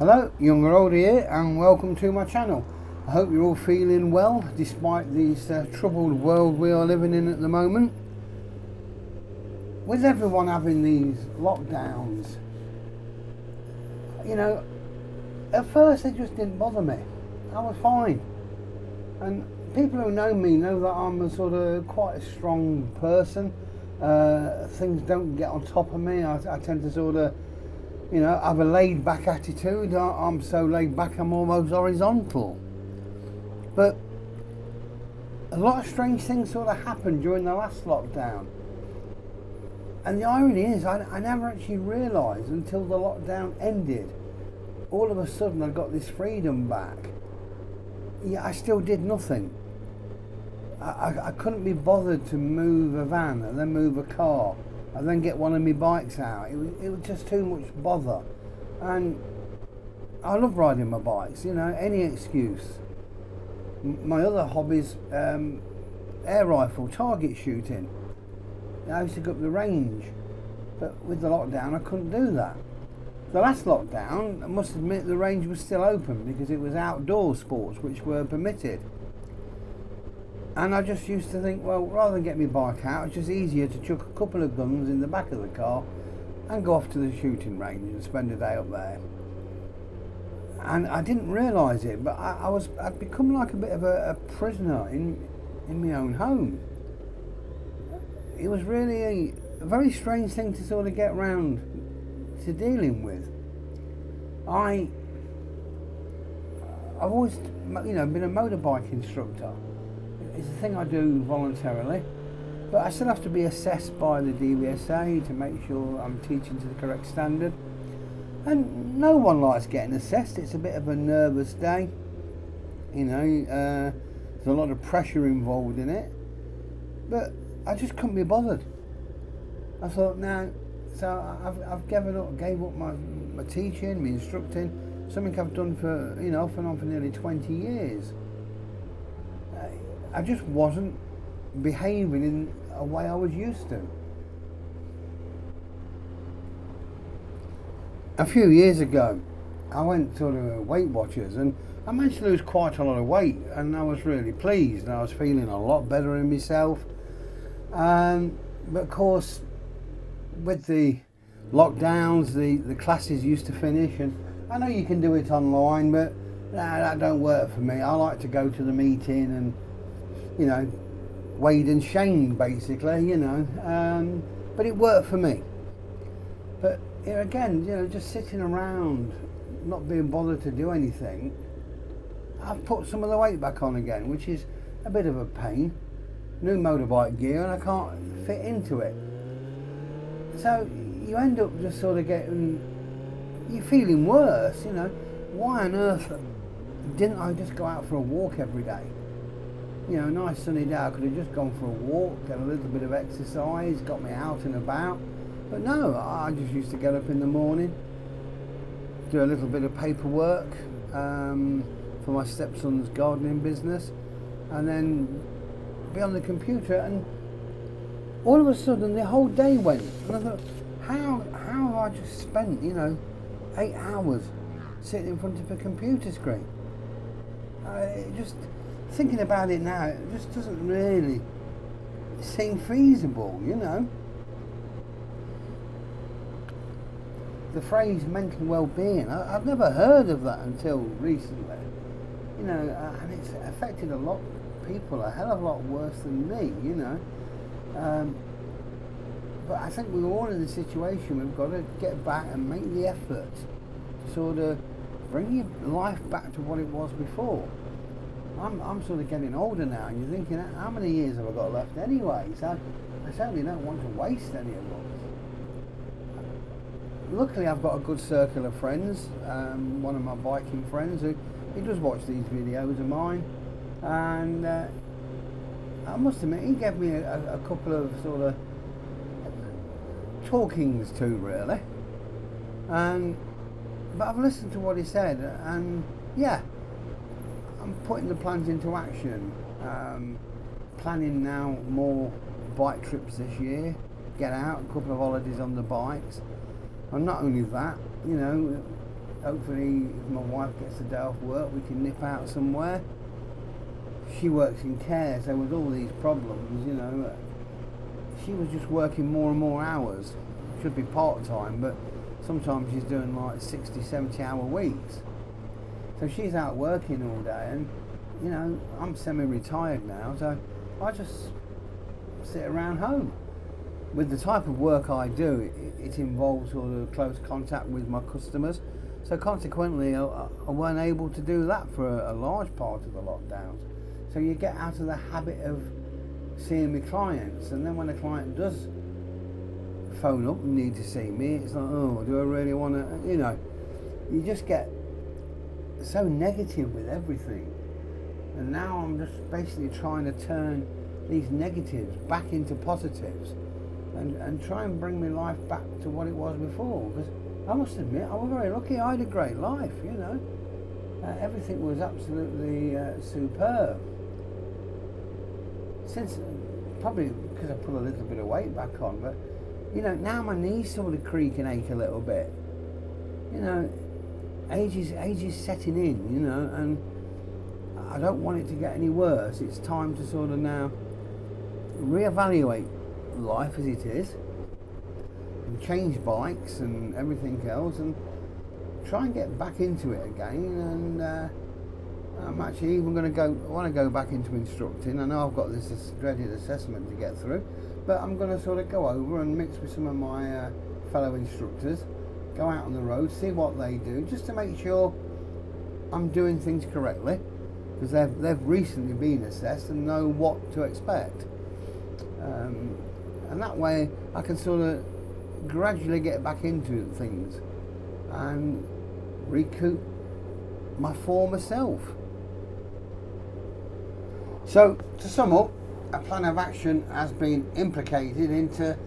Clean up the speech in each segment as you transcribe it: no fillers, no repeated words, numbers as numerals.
Hello, young or old here, and welcome to my channel. I hope you're all feeling well despite this troubled world we are living in at the moment. With everyone having these lockdowns, you know, at first they just didn't bother me. I was fine. And people who know me know that I'm a sort of quite a strong person. Things don't get on top of me. I tend to sort of, you know, have a laid back attitude. I'm so laid back I'm almost horizontal. But a lot of strange things sort of happened during the last lockdown. And the irony is, I never actually realised until the lockdown ended. All of a sudden I got this freedom back. Yeah, I still did nothing. I couldn't be bothered to move a van and then move a car and then get one of my bikes out. It was just too much bother. And I love riding my bikes, you know, any excuse. My other hobbies, air rifle, target shooting. I used to go up the range, but with the lockdown I couldn't do that. The last lockdown, I must admit, the range was still open because it was outdoor sports which were permitted. And I just used to think, well, rather than get my bike out, it's just easier to chuck a couple of guns in the back of the car and go off to the shooting range and spend a day up there. And I didn't realise it, but I'd become like a bit of a prisoner in my own home. It was really a very strange thing to sort of get round to dealing with. I've always, you know, been a motorbike instructor. It's a thing I do voluntarily, but I still have to be assessed by the DVSA to make sure I'm teaching to the correct standard. And no one likes getting assessed. It's a bit of a nervous day, you know. There's a lot of pressure involved in it, but I just couldn't be bothered. I thought, now, so I've gave up my teaching, my instructing, something I've done for, you know, off and on for nearly 20 years. I just wasn't behaving in a way I was used to. A few years ago, I went to the Weight Watchers and I managed to lose quite a lot of weight, and I was really pleased and I was feeling a lot better in myself. But of course, with the lockdowns, the classes used to finish, and I know you can do it online, but that don't work for me. I like to go to the meeting and, you know, wade and shame basically, you know, but it worked for me. But here again, you know, just sitting around, not being bothered to do anything, I've put some of the weight back on again, which is a bit of a pain. New motorbike gear and I can't fit into it. So you end up just sort of you're feeling worse, you know. Why on earth didn't I just go out for a walk every day? You know, a nice sunny day, I could have just gone for a walk, get a little bit of exercise, got me out and about. But no, I just used to get up in the morning, do a little bit of paperwork for my stepson's gardening business, and then be on the computer, and all of a sudden the whole day went. And I thought, how have I just spent, you know, 8 hours sitting in front of a computer screen? Just thinking about it now, it just doesn't really seem feasible, you know. The phrase mental well-being, I've never heard of that until recently, you know, and it's affected a lot of people, a hell of a lot worse than me, you know. But I think we're all in the situation, we've got to get back and make the effort to sort of bring your life back to what it was before. I'm sort of getting older now, and you're thinking, how many years have I got left anyway? So I certainly don't want to waste any of them. Luckily I've got a good circle of friends, one of my biking friends he does watch these videos of mine, and I must admit he gave me a couple of sort of talkings to, really, but I've listened to what he said, and yeah, I'm putting the plans into action. Planning now more bike trips this year, get out, a couple of holidays on the bikes. And not only that, you know, hopefully if my wife gets a day off work we can nip out somewhere. She works in care, so with all these problems, you know, she was just working more and more hours. Should be part-time, but sometimes she's doing like 60, 70-hour weeks. So she's out working all day, and you know, I'm semi-retired now, so I just sit around home. With the type of work I do, it involves sort of close contact with my customers, so consequently I weren't able to do that for a large part of the lockdowns. So you get out of the habit of seeing my clients, and then when a client does phone up and need to see me, it's like, oh, do I really want to, you know, you just get so negative with everything. And now I'm just basically trying to turn these negatives back into positives and try and bring my life back to what it was before, because I must admit I was very lucky. I had a great life, you know. Everything was absolutely superb. Since, probably because I put a little bit of weight back on, but you know, now my knees sort of creak and ache a little bit. You know, age is setting in, you know, and I don't want it to get any worse. It's time to sort of now reevaluate life as it is, and change bikes and everything else, and try and get back into it again. And I'm actually even going to go. I want to go back into instructing. I know I've got this dreaded assessment to get through, but I'm going to sort of go over and mix with some of my fellow instructors, go out on the road, see what they do, just to make sure I'm doing things correctly, because they've recently been assessed and know what to expect. And that way I can sort of gradually get back into things and recoup my former self. So to sum up, a plan of action has been implicated into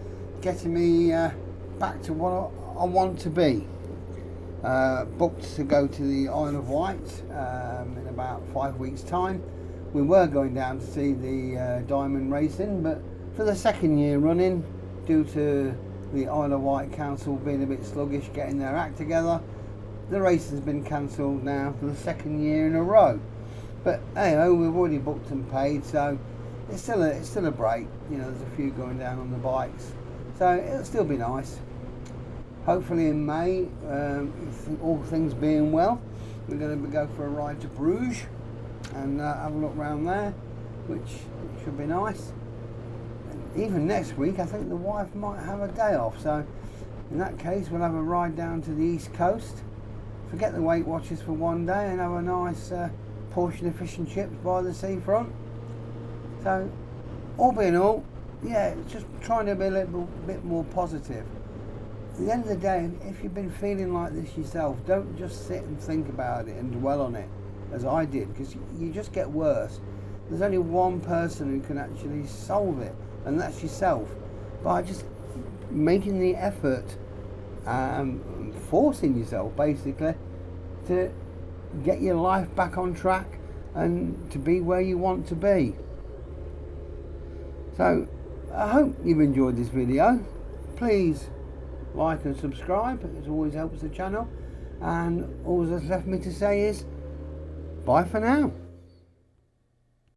getting me back to what I want to be. Booked to go to the Isle of Wight in about 5 weeks' time. We were going down to see the diamond racing, but for the second year running, due to the Isle of Wight Council being a bit sluggish getting their act together, the race has been cancelled now for the second year in a row. But hey, we've already booked and paid, so it's still a break. You know, there's a few going down on the bikes, so it'll still be nice. Hopefully in May, all things being well, we're going to go for a ride to Bruges and have a look around there, which should be nice. And even next week, I think the wife might have a day off, so in that case we'll have a ride down to the East Coast, forget the Weight Watchers for one day, and have a nice portion of fish and chips by the seafront. So all being all, yeah, just trying to be a little bit more positive. At the end of the day, if you've been feeling like this yourself, don't just sit and think about it and dwell on it as I did, because you just get worse. There's only one person who can actually solve it, and that's yourself. By just making the effort, forcing yourself basically to get your life back on track and to be where you want to be. So I hope you've enjoyed this video. Please like and subscribe, it always helps the channel, and all that's left me to say is bye for now.